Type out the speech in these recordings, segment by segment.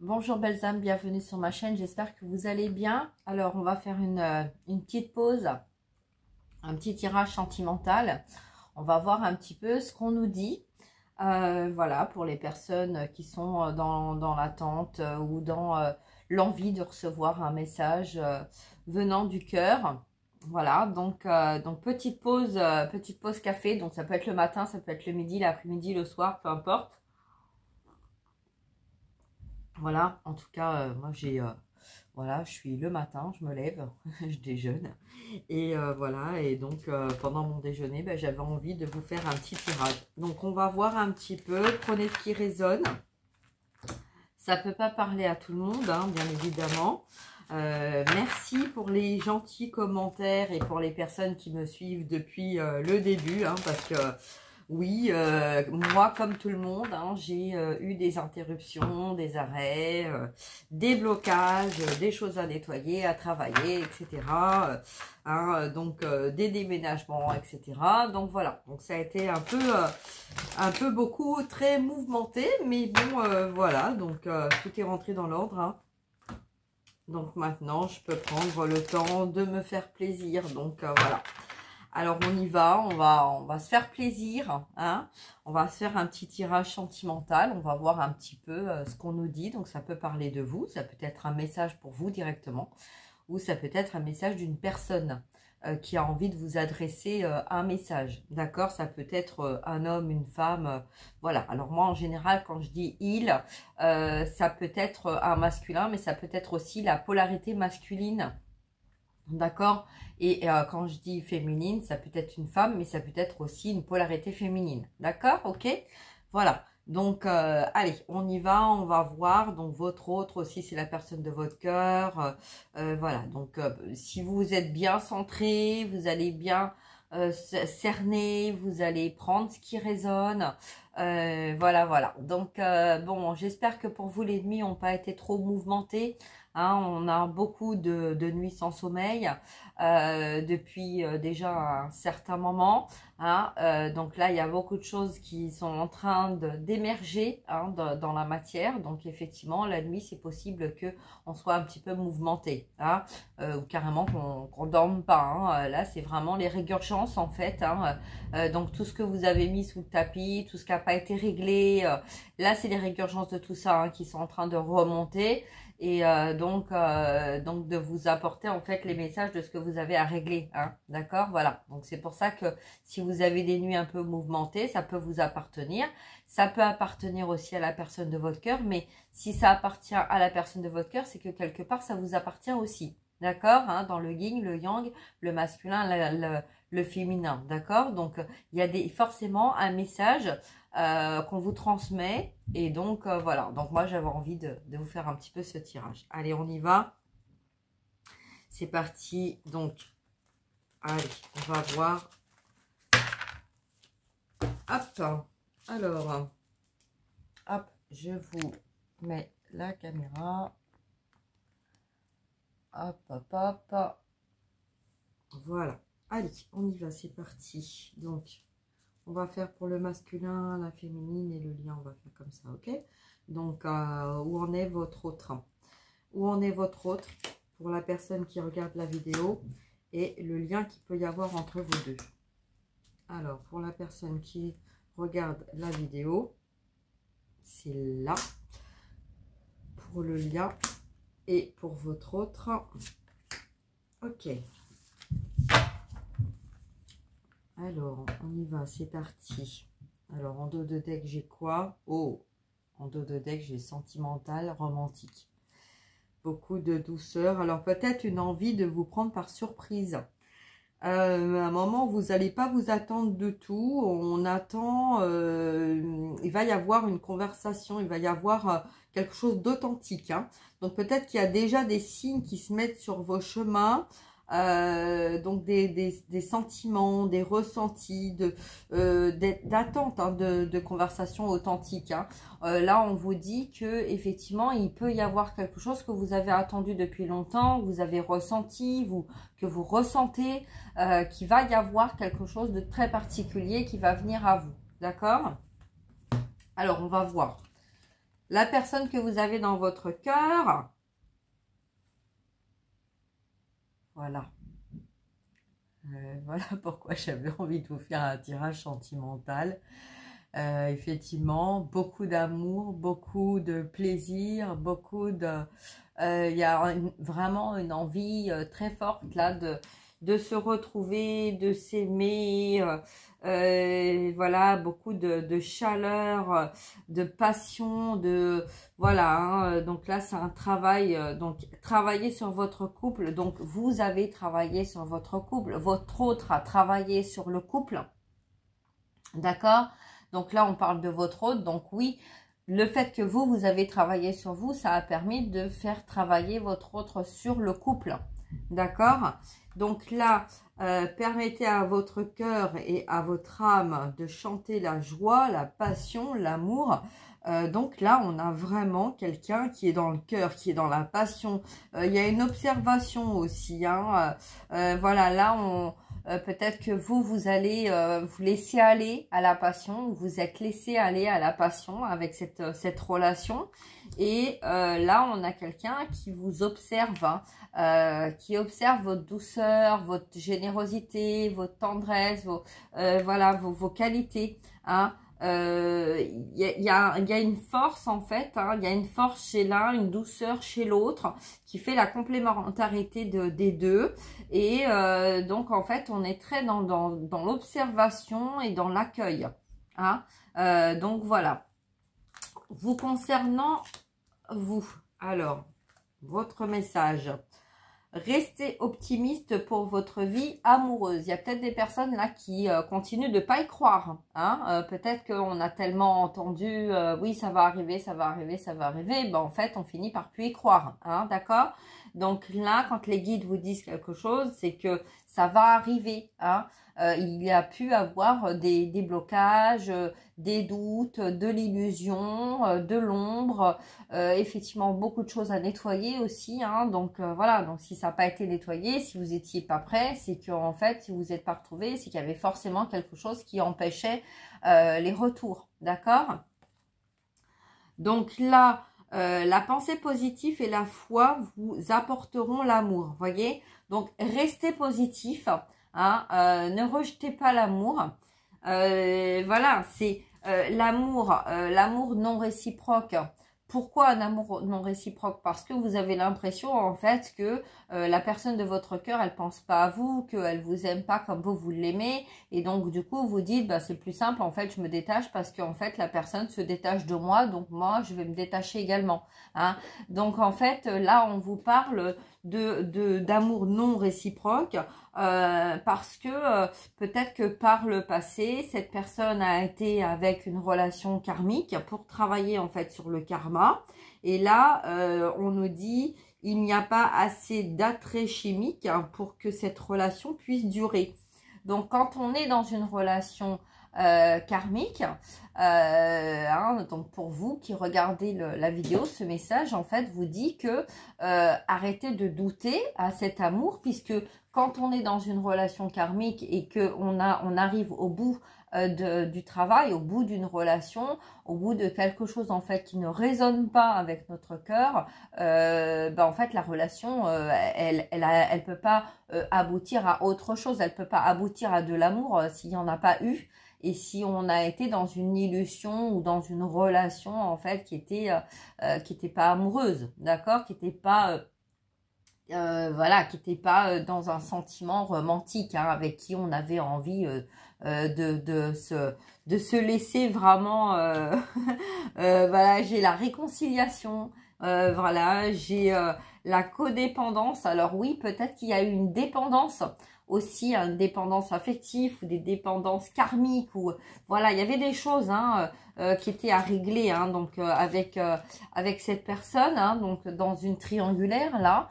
Bonjour belles âmes, bienvenue sur ma chaîne, j'espère que vous allez bien. Alors on va faire une petite pause, un petit tirage sentimental. On va voir un petit peu ce qu'on nous dit. Voilà, pour les personnes qui sont dans l'attente ou dans l'envie de recevoir un message venant du cœur. Voilà, donc petite pause café, donc ça peut être le matin, ça peut être le midi, l'après-midi, le soir, peu importe. Voilà, en tout cas, moi voilà, je suis le matin, je me lève, je déjeune. Et voilà, et donc pendant mon déjeuner, ben, j'avais envie de vous faire un petit tirage. Donc on va voir un petit peu, prenez ce qui résonne. Ça ne peut pas parler à tout le monde, hein, bien évidemment. Merci pour les gentils commentaires et pour les personnes qui me suivent depuis le début, hein, parce que... Oui, moi, comme tout le monde, hein, j'ai eu des interruptions, des arrêts, des blocages, des choses à nettoyer, à travailler, etc. Donc, des déménagements, etc. Donc, voilà. Donc, ça a été un peu beaucoup, très mouvementé. Mais bon, voilà. Donc, tout est rentré dans l'ordre. Hein. Donc, maintenant, je peux prendre le temps de me faire plaisir. Donc, voilà. Alors, on y va, on va se faire plaisir, hein. On va se faire un petit tirage sentimental, on va voir un petit peu ce qu'on nous dit. Donc, ça peut parler de vous, ça peut être un message pour vous directement, ou ça peut être un message d'une personne qui a envie de vous adresser un message, d'accord? Ça peut être un homme, une femme, voilà. Alors, moi, en général, quand je dis « il », ça peut être un masculin, mais ça peut être aussi la polarité masculine. D'accord. Et quand je dis féminine, ça peut être une femme, mais ça peut être aussi une polarité féminine. D'accord. Ok. Voilà. Donc, allez, on y va. On va voir. Donc, votre autre aussi, c'est la personne de votre cœur. Voilà. Donc, si vous êtes bien centré, vous allez bien cerner, vous allez prendre ce qui résonne. Voilà, voilà. Donc, bon, j'espère que pour vous, les nuits n'ont pas été trop mouvementées. Hein, on a beaucoup de nuits sans sommeil depuis déjà un certain moment. Hein, donc là, il y a beaucoup de choses qui sont en train d'émerger hein, dans la matière. Donc effectivement, la nuit, c'est possible qu'on soit un petit peu mouvementé. Hein, ou carrément qu'on ne dorme pas. Hein. Là, c'est vraiment les résurgences en fait. Hein, donc tout ce que vous avez mis sous le tapis, tout ce qui n'a pas été réglé. Là, c'est les résurgences de tout ça hein, qui sont en train de remonter. Et donc de vous apporter en fait les messages de ce que vous avez à régler, hein, d'accord, voilà. Donc c'est pour ça que si vous avez des nuits un peu mouvementées, ça peut vous appartenir. Ça peut appartenir aussi à la personne de votre cœur, mais si ça appartient à la personne de votre cœur, c'est que quelque part ça vous appartient aussi, d'accord, hein, dans le yin, le yang, le masculin, le féminin, d'accord. Donc il y a forcément un message qu'on vous transmet et donc voilà, donc moi j'avais envie de vous faire un petit peu ce tirage. Allez, on y va, c'est parti. Donc allez, on va voir. Hop, alors hop, je vous mets la caméra, hop hop hop, voilà. Allez, on y va, c'est parti. Donc on va faire pour le masculin, la féminine et le lien, on va faire comme ça, ok? Donc, où en est votre autre? Où en est votre autre pour la personne qui regarde la vidéo et le lien qu'il peut y avoir entre vous deux? Alors, pour la personne qui regarde la vidéo, c'est là. Pour le lien et pour votre autre, ok. Alors, on y va, c'est parti. Alors, en dos de deck, j'ai quoi? Oh, en dos de deck, j'ai sentimental, romantique. Beaucoup de douceur. Alors, peut-être une envie de vous prendre par surprise. À un moment, vous n'allez pas vous attendre de tout. On attend, il va y avoir une conversation, il va y avoir quelque chose d'authentique. Hein. Donc, peut-être qu'il y a déjà des signes qui se mettent sur vos chemins. Donc des sentiments, des ressentis, d'attente hein, de conversation authentique. Hein. Là, on vous dit que effectivement, il peut y avoir quelque chose que vous avez attendu depuis longtemps, que vous avez ressenti, que vous ressentez, qu'il va y avoir quelque chose de très particulier qui va venir à vous. D'accord? Alors, on va voir. la personne que vous avez dans votre cœur. Voilà. Voilà pourquoi j'avais envie de vous faire un tirage sentimental. Effectivement, beaucoup d'amour, beaucoup de plaisir, beaucoup de... Il y a vraiment une envie très forte là de se retrouver, de s'aimer, voilà, beaucoup de chaleur, de passion, de... Voilà, hein, donc là c'est un travail, donc travailler sur votre couple, donc vous avez travaillé sur votre couple, votre autre a travaillé sur le couple, d'accord? Donc là on parle de votre autre, donc oui, le fait que vous avez travaillé sur vous, ça a permis de faire travailler votre autre sur le couple, d'accord? Donc là, permettez à votre cœur et à votre âme de chanter la joie, la passion, l'amour. Donc là, on a vraiment quelqu'un qui est dans le cœur, qui est dans la passion. Il y a une observation aussi, hein. Voilà, là, peut-être que vous allez vous laisser aller à la passion, vous êtes laissé aller à la passion avec cette relation. Et là, on a quelqu'un qui vous observe, hein, qui observe votre douceur, votre générosité, votre tendresse, voilà, vos qualités, hein. Y a une force en fait, hein, il y a une force chez l'un, une douceur chez l'autre qui fait la complémentarité des deux. Et donc en fait on est très dans l'observation et dans l'accueil, hein. Donc voilà. Vous concernant vous, alors votre message: restez optimiste pour votre vie amoureuse. Il y a peut-être des personnes là qui continuent de pas y croire, hein. Peut-être qu'on a tellement entendu oui ça va arriver, ça va arriver, ça va arriver. Ben, en fait on finit par plus y croire, hein, d'accord? Donc là quand les guides vous disent quelque chose, c'est que ça va arriver, hein. Il y a pu avoir des blocages, des doutes, de l'illusion, de l'ombre, effectivement beaucoup de choses à nettoyer aussi, hein. Donc voilà, donc si ça n'a pas été nettoyé, si vous n'étiez pas prêt, c'est qu'en fait si vous n'êtes pas retrouvé, c'est qu'il y avait forcément quelque chose qui empêchait les retours, d'accord? Donc là, la pensée positive et la foi vous apporteront l'amour, voyez? Donc restez positif, hein, ne rejetez pas l'amour. Voilà, c'est l'amour non réciproque. Pourquoi un amour non réciproque? Parce que vous avez l'impression en fait que la personne de votre cœur, elle pense pas à vous, qu'elle vous aime pas comme vous l'aimez, et donc du coup vous dites bah c'est plus simple, en fait je me détache parce qu'en fait la personne se détache de moi, donc moi je vais me détacher également, hein. Donc en fait là on vous parle d'amour non réciproque, parce que peut-être que par le passé cette personne a été avec une relation karmique pour travailler en fait sur le karma, et là on nous dit il n'y a pas assez d'attrait chimique, hein, pour que cette relation puisse durer. Donc quand on est dans une relation karmique, hein, donc pour vous qui regardez la vidéo, ce message en fait vous dit que arrêtez de douter à cet amour, puisque quand on est dans une relation karmique et que on arrive au bout du travail, au bout d'une relation, au bout de quelque chose en fait qui ne résonne pas avec notre cœur, en fait la relation elle peut pas aboutir à autre chose, elle peut pas aboutir à de l'amour s'il n'y en a pas eu, et si on a été dans une illusion ou dans une relation en fait qui était pas amoureuse, d'accord, qui était pas voilà, qui n'était pas dans un sentiment romantique, hein, avec qui on avait envie de se laisser vraiment, voilà, j'ai la réconciliation, voilà, j'ai la codépendance. Alors oui, peut-être qu'il y a eu une dépendance aussi, une dépendance affective ou des dépendances karmiques, ou voilà, il y avait des choses, hein, qui étaient à régler, hein, donc avec cette personne, hein, donc dans une triangulaire là.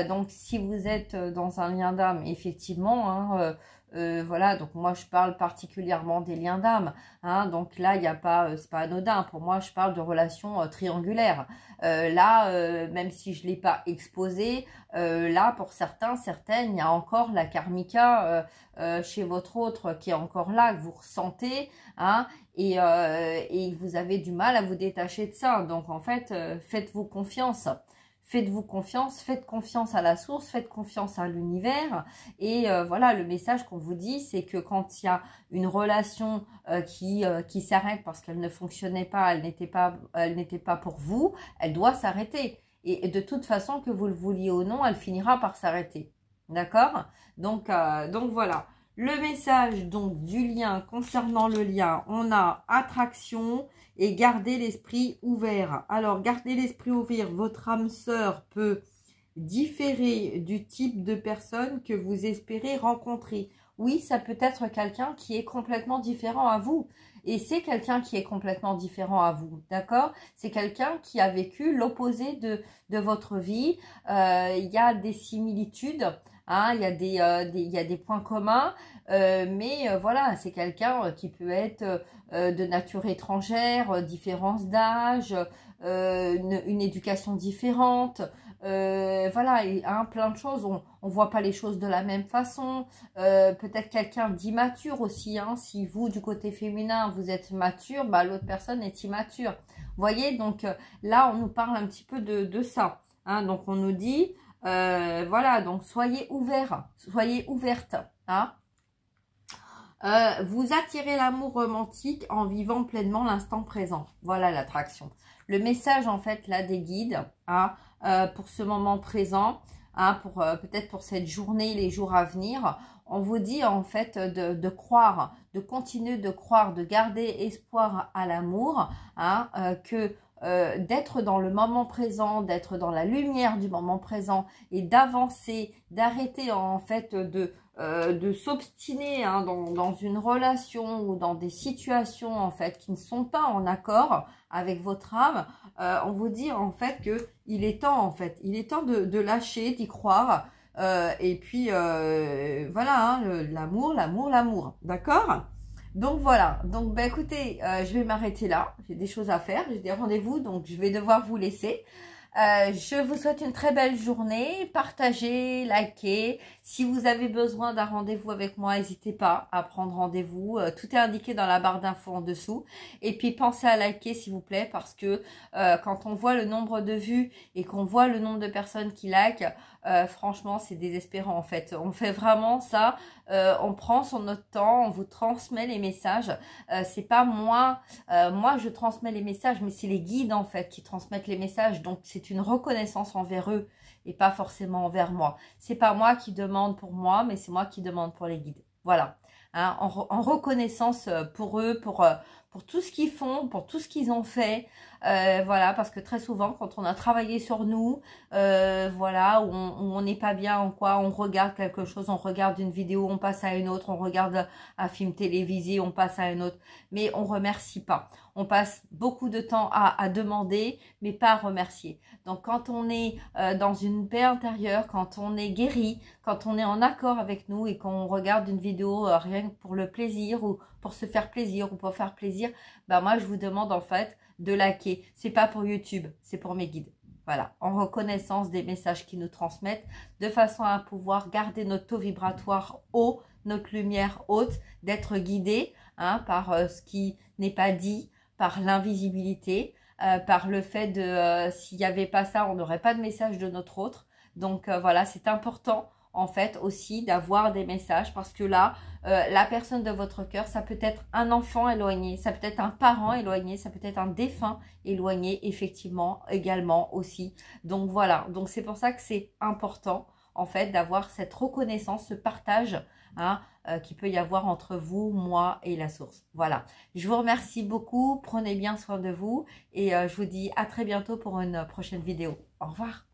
Donc si vous êtes dans un lien d'âme, effectivement, hein, voilà, donc moi je parle particulièrement des liens d'âme, hein, donc là il n'y a pas, c'est pas anodin, pour moi je parle de relations triangulaires. Là, même si je ne l'ai pas exposé, là pour certains, certaines, il y a encore la karmika chez votre autre qui est encore là, que vous ressentez, hein, et vous avez du mal à vous détacher de ça. Donc en fait, faites-vous confiance. Faites-vous confiance, faites confiance à la source, faites confiance à l'univers. Et voilà, le message qu'on vous dit, c'est que quand il y a une relation qui s'arrête parce qu'elle ne fonctionnait pas, elle n'était pas pour vous, elle doit s'arrêter. Et de toute façon, que vous le vouliez ou non, elle finira par s'arrêter. D'accord? Donc voilà. Le message donc du lien, concernant le lien, on a attraction et garder l'esprit ouvert. Alors, gardez l'esprit ouvert, votre âme sœur peut différer du type de personne que vous espérez rencontrer. Oui, ça peut être quelqu'un qui est complètement différent à vous. Et c'est quelqu'un qui est complètement différent à vous, d'accord? C'est quelqu'un qui a vécu l'opposé de votre vie. Il y a des similitudes, hein, il y a des points communs, mais voilà, c'est quelqu'un qui peut être de nature étrangère, différence d'âge, une éducation différente, voilà, et, hein, plein de choses, on voit pas les choses de la même façon, peut-être quelqu'un d'immature aussi, hein, si vous, du côté féminin, vous êtes mature, bah, l'autre personne est immature, vous voyez, donc là, on nous parle un petit peu de ça, hein, donc on nous dit, voilà, donc soyez ouverts, soyez ouvertes, hein. Vous attirez l'amour romantique en vivant pleinement l'instant présent. Voilà l'attraction. Le message en fait là des guides, hein, pour ce moment présent, hein, pour peut-être pour cette journée, les jours à venir, on vous dit en fait de croire, de continuer de croire, de garder espoir à l'amour, hein, que d'être dans le moment présent, d'être dans la lumière du moment présent et d'avancer, d'arrêter en fait de s'obstiner, hein, dans une relation ou dans des situations en fait qui ne sont pas en accord avec votre âme. On vous dit en fait que il est temps en fait, il est temps de lâcher, d'y croire, et puis voilà, hein, l'amour, d'accord? Donc voilà, donc bah écoutez, je vais m'arrêter là, j'ai des choses à faire, j'ai des rendez-vous, donc je vais devoir vous laisser. Je vous souhaite une très belle journée, partagez, likez. Si vous avez besoin d'un rendez-vous avec moi, n'hésitez pas à prendre rendez-vous. Tout est indiqué dans la barre d'infos en dessous. Et puis pensez à liker s'il vous plaît, parce que quand on voit le nombre de vues et qu'on voit le nombre de personnes qui likent, franchement c'est désespérant en fait. On fait vraiment ça, on prend son notre temps, on vous transmet les messages. C'est pas moi, moi je transmets les messages, mais c'est les guides en fait qui transmettent les messages. Donc c'est une reconnaissance envers eux et pas forcément envers moi. C'est pas moi qui demande pour moi, mais c'est moi qui demande pour les guides. Voilà, hein, en reconnaissance pour eux, pour tout ce qu'ils font, pour tout ce qu'ils ont fait. Voilà, parce que très souvent, quand on a travaillé sur nous, voilà, où on n'est pas bien en quoi, on regarde quelque chose, on regarde une vidéo, on passe à une autre, on regarde un film télévisé, on passe à une autre, mais on remercie pas. On passe beaucoup de temps à demander, mais pas à remercier. Donc, quand on est dans une paix intérieure, quand on est guéri, quand on est en accord avec nous et qu'on regarde une vidéo rien que pour le plaisir ou pour se faire plaisir ou pour faire plaisir, bah moi, je vous demande en fait de liker. C'est pas pour YouTube, c'est pour mes guides. Voilà, en reconnaissance des messages qu'ils nous transmettent, de façon à pouvoir garder notre taux vibratoire haut, notre lumière haute, d'être guidé, hein, par ce qui n'est pas dit, par l'invisibilité, par le fait de s'il n'y avait pas ça, on n'aurait pas de message de notre autre. Donc voilà, c'est important en fait aussi d'avoir des messages, parce que là, la personne de votre cœur, ça peut être un enfant éloigné, ça peut être un parent éloigné, ça peut être un défunt éloigné, effectivement, également aussi. Donc voilà, donc c'est pour ça que c'est important en fait d'avoir cette reconnaissance, ce partage, hein, qu'il peut y avoir entre vous, moi et la source. Voilà, je vous remercie beaucoup, prenez bien soin de vous et je vous dis à très bientôt pour une prochaine vidéo. Au revoir.